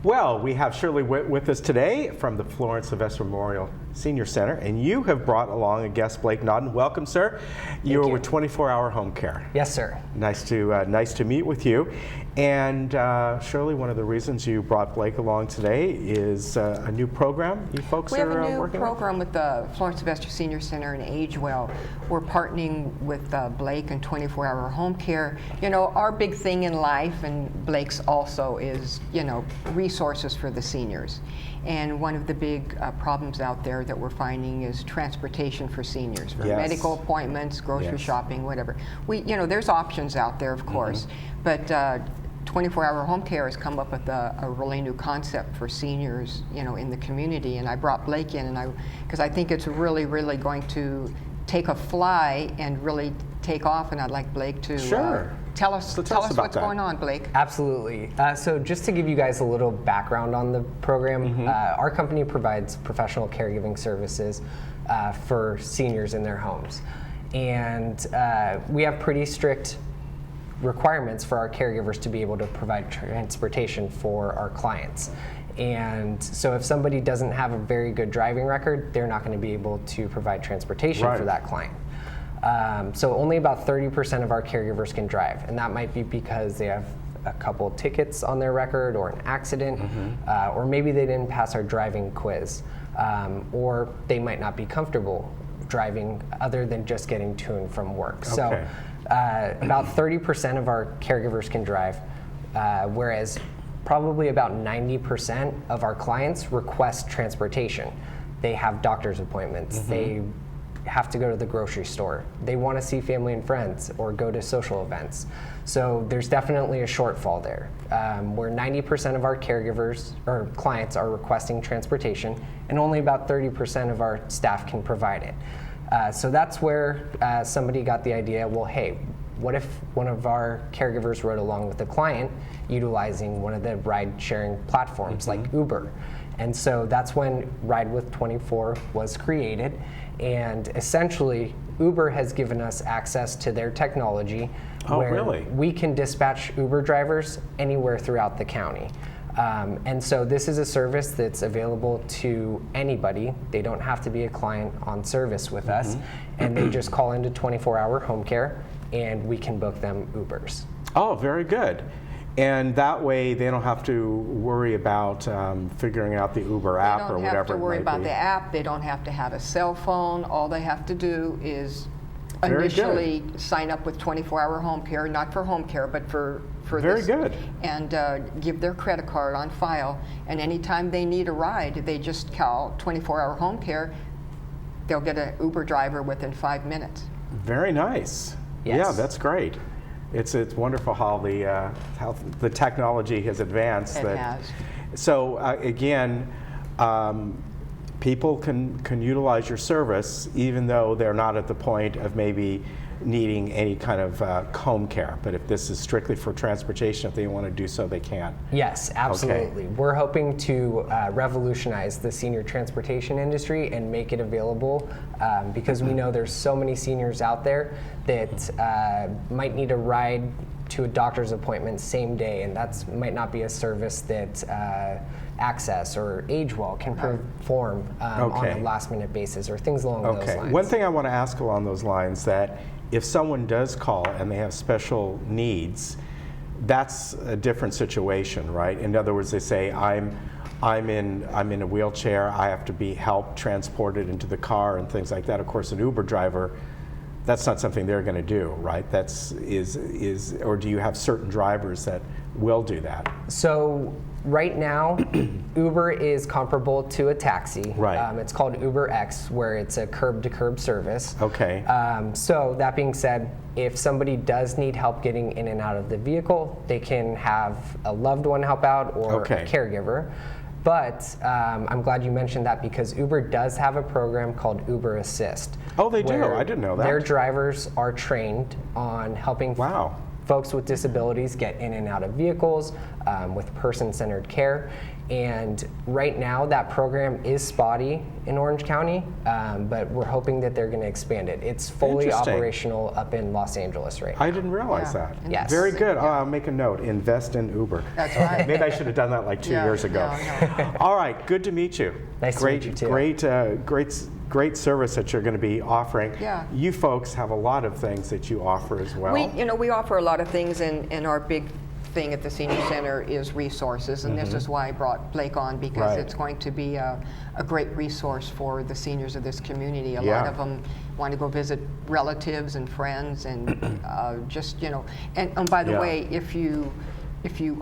Well, we have Shirley with us today from the Florence Sylvester Memorial Senior Center, and you have brought along a guest, Blake Nodden. Welcome, sir. You're with 24-hour home care. Yes, sir. Nice to meet with you. And Shirley, one of the reasons you brought Blake along today is a new program you folks are working on? We have a new program with the Florence Sylvester Senior Center and Age Well. We're partnering with Blake and 24-hour home care. You know, our big thing in life, and Blake's also, is, you know, resources for the seniors. And one of the big problems out there that we're finding is transportation for seniors, for medical appointments, grocery shopping, whatever. You know, there's options out there, of course, but 24-hour home care has come up with a really new concept for seniors, you know, in the community. And I brought Blake in, and because I think it's really, really going to take a fly and really take off. And I'd like Blake to tell us what's going on, Blake. Absolutely. So just to give you guys a little background on the program, our company provides professional caregiving services for seniors in their homes. And we have pretty strict requirements for our caregivers to be able to provide transportation for our clients. And so if somebody doesn't have a very good driving record, they're not going to be able to provide transportation for that client. So only about 30% of our caregivers can drive, and that might be because they have a couple tickets on their record or an accident, or maybe they didn't pass our driving quiz, or they might not be comfortable driving other than just getting to and from work. So about 30% of our caregivers can drive, whereas probably about 90% of our clients request transportation. They have doctor's appointments. They have to go to the grocery store. They want to see family and friends or go to social events. So there's definitely a shortfall there, where 90% of our caregivers or clients are requesting transportation, and only about 30% of our staff can provide it. So that's where somebody got the idea, well, hey, what if one of our caregivers rode along with the client utilizing one of the ride-sharing platforms like Uber? And so that's when Ride with 24 was created. And essentially, Uber has given us access to their technology where we can dispatch Uber drivers anywhere throughout the county. And so this is a service that's available to anybody. They don't have to be a client on service with us, and they just call into 24-hour home care, and we can book them Ubers. Oh, very good. And that way they don't have to worry about figuring out the Uber app or whatever it might be. They don't have to worry about the app. They don't have to have a cell phone. All they have to do is initially sign up with 24-hour home care, not for home care, but for Very good. And give their credit card on file. And anytime they need a ride, they just call 24-hour home care. They'll get an Uber driver within 5 minutes. Very nice. Yes. Yeah, that's great. It's wonderful how the technology has advanced. It has. So again, people can utilize your service even though they're not at the point of maybe needing any kind of home care. But if this is strictly for transportation, if they want to do so, they can. Yes, absolutely. Okay. We're hoping to revolutionize the senior transportation industry and make it available because we know there's so many seniors out there that might need a ride to a doctor's appointment same day, and that might not be a service that Access or Age Well can perform on a last-minute basis or things along those lines. One thing I want to ask along those lines, that if someone does call and they have special needs, that's a different situation, right? In other words, they say, I'm in a wheelchair, I have to be helped transported into the car and things like that. Of course, an Uber driver, that's not something they're going to do, right? Or do you have certain drivers that will do that? So right now, Uber is comparable to a taxi. Right. It's called UberX, where it's a curb-to-curb service. Okay. So that being said, if somebody does need help getting in and out of the vehicle, they can have a loved one help out or a caregiver. But I'm glad you mentioned that because Uber does have a program called Uber Assist. Oh, they do? I didn't know that. Their drivers are trained on helping folks with disabilities get in and out of vehicles with person-centered care. And right now, that program is spotty in Orange County, but we're hoping that they're going to expand it. It's fully Interesting. operational up in Los Angeles right now. I didn't realize Yeah. that. Yes. Very good. Oh, I'll make a note. Invest in Uber. That's right. Maybe I should have done that like 2 Yeah, years ago. no. All right. Good to meet you. Nice to great, meet you too. Great service that you're going to be offering. Yeah. You folks have a lot of things that you offer as well. We offer a lot of things, and our big thing at the Senior Center is resources, and this is why I brought Blake on, because Right. it's going to be a great resource for the seniors of this community. A Yeah. lot of them want to go visit relatives and friends, and and by the Yeah. way, if you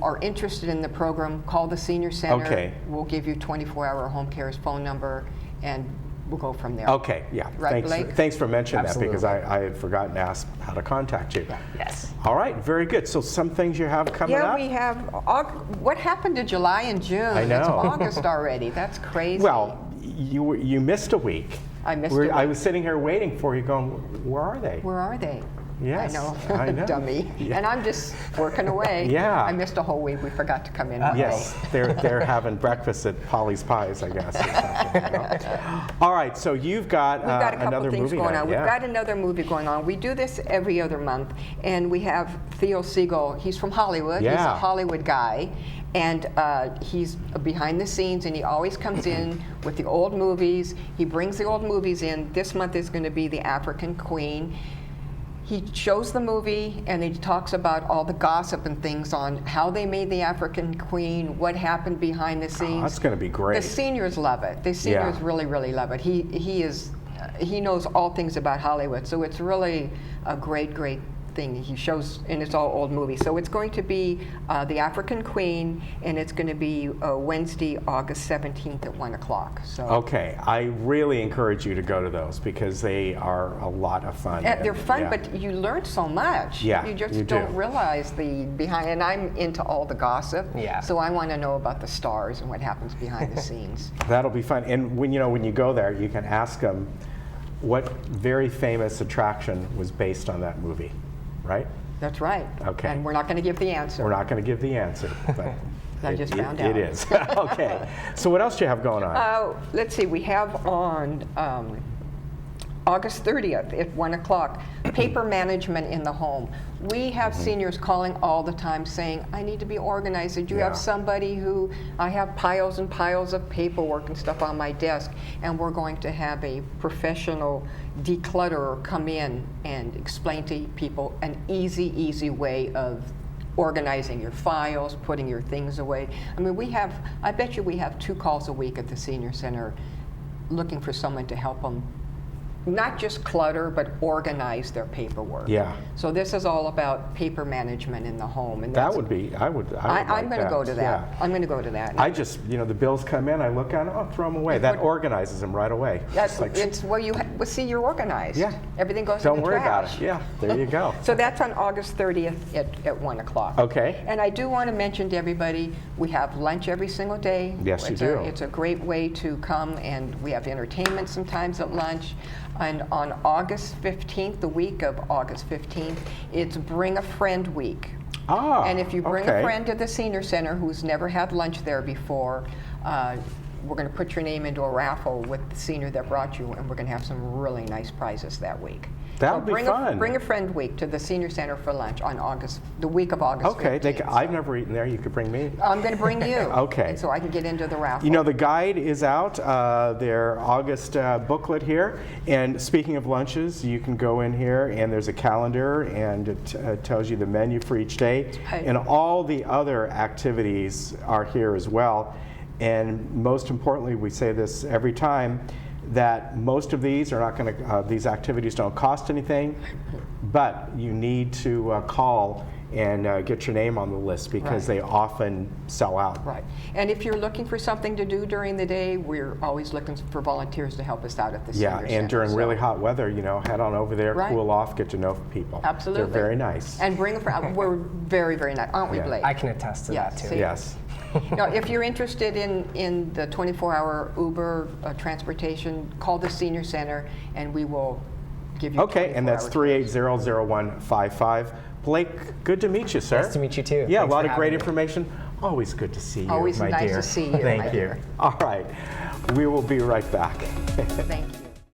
are interested in the program, call the Senior Center. Okay. We'll give you 24-hour home care's phone number, and we'll go from there. Okay, yeah. Right, Blake? Thanks for mentioning Absolutely. that, because I had forgotten to ask how to contact you. Yes. All right, very good. So some things you have coming Yeah, up? we have. What happened to July and June? I know. It's August already. That's crazy. Well, you missed a week. I missed a I week. was sitting here waiting for you going, where are they? Where are they? Yes, I know. I know. Dummy. Yeah. And I'm just working away. Yeah. I missed a whole week. We forgot to come in one Yes, they're having breakfast at Polly's Pies, I guess. Or something, you know? All right, so you've got, We've got a couple another things movie going night. on. Yeah. We've got another movie going on. We do this every other month, and we have Theo Siegel. He's from Hollywood. He's a Yeah. Hollywood guy, and he's behind the scenes, and he always comes in with the old movies. He brings the old movies in. This month is going to be The African Queen. He shows the movie, and he talks about all the gossip and things on how they made the African Queen, what happened behind the scenes. That's going to be great. The seniors love it. The seniors Yeah. really, really love it. He knows all things about Hollywood, so it's really a great thing. He shows, and it's all old movies. So it's going to be The African Queen, and it's going to be Wednesday, August 17th at 1 o'clock. So. Okay, I really encourage you to go to those, because they are a lot of fun. They're fun, Yeah. but you learn so much. Yeah, you just you do. don't realize the behind. And I'm into all the gossip. Yeah. So I want to know about the stars and what happens behind the scenes. That'll be fun. And when you go there, you can ask them what very famous attraction was based on that movie, right? That's right. Okay. And we're not going to give the answer. We're not going to give the answer, but I just found out. It is. Okay. So what else do you have going on? Let's see. We have on August 30th at 1 o'clock, paper management in the home. We have seniors calling all the time saying, I need to be organized. Did you Yeah. have somebody who, I have piles and piles of paperwork and stuff on my desk, and we're going to have a professional declutterer come in and explain to people an easy way of organizing your files, putting your things away. I mean, I bet you we have 2 calls a week at the Senior Center looking for someone to help them not just clutter, but organize their paperwork. Yeah. So this is all about paper management in the home. And That that's- would be, I would I'm like going to go to that. Yeah. I'm going to go to that. I just, the bills come in, I look at them, oh, throw them away. That organizes them right away. That's, It's like, it's well, see, you're organized. Yeah. Everything goes don't in the worry trash. about it. Yeah, there you go. So that's on August 30th at 1 o'clock. Okay. And I do want to mention to everybody, we have lunch every single day. Yes, you It's do. It's a great way to come, and we have entertainment sometimes at lunch. And on August 15th, the week of August 15th, it's Bring a Friend Week. Ah, And if you bring okay. a friend to the Senior Center who's never had lunch there before, we're going to put your name into a raffle with the senior that brought you, and we're going to have some really nice prizes that week. That So would be bring fun. Bring a Friend Week to the Senior Center for lunch on the week of August 15th. Okay, I've never eaten there. You could bring me. I'm going to bring you. Okay. And so I can get into the raffle. The guide is out, their August booklet here. And speaking of lunches, you can go in here and there's a calendar and it tells you the menu for each day. Right. And all the other activities are here as well. And most importantly, we say this every time, that most of these are not going to, these activities don't cost anything, but you need to call and get your name on the list, because Right. they often sell out. Right. And if you're looking for something to do during the day, we're always looking for volunteers to help us out at the Yeah, Senior Center. and during So- really hot weather, head on over there, Right. cool off, get to know people. Absolutely. They're very nice. And bring a friend. We're very, very nice, aren't we, Yeah. Blake? I can attest to Yeah, that too. see? Yes. Now, if you're interested in the 24-hour Uber transportation, call the Senior Center, and we will give you. Okay, and that's 380-0155. Blake, good to meet you, sir. Nice to meet you too. Yeah, Thanks a lot for of great having me. information. Always good to see you, Always my nice dear. to see you, Thank my you. dear. All right. We will be right back. Thank you.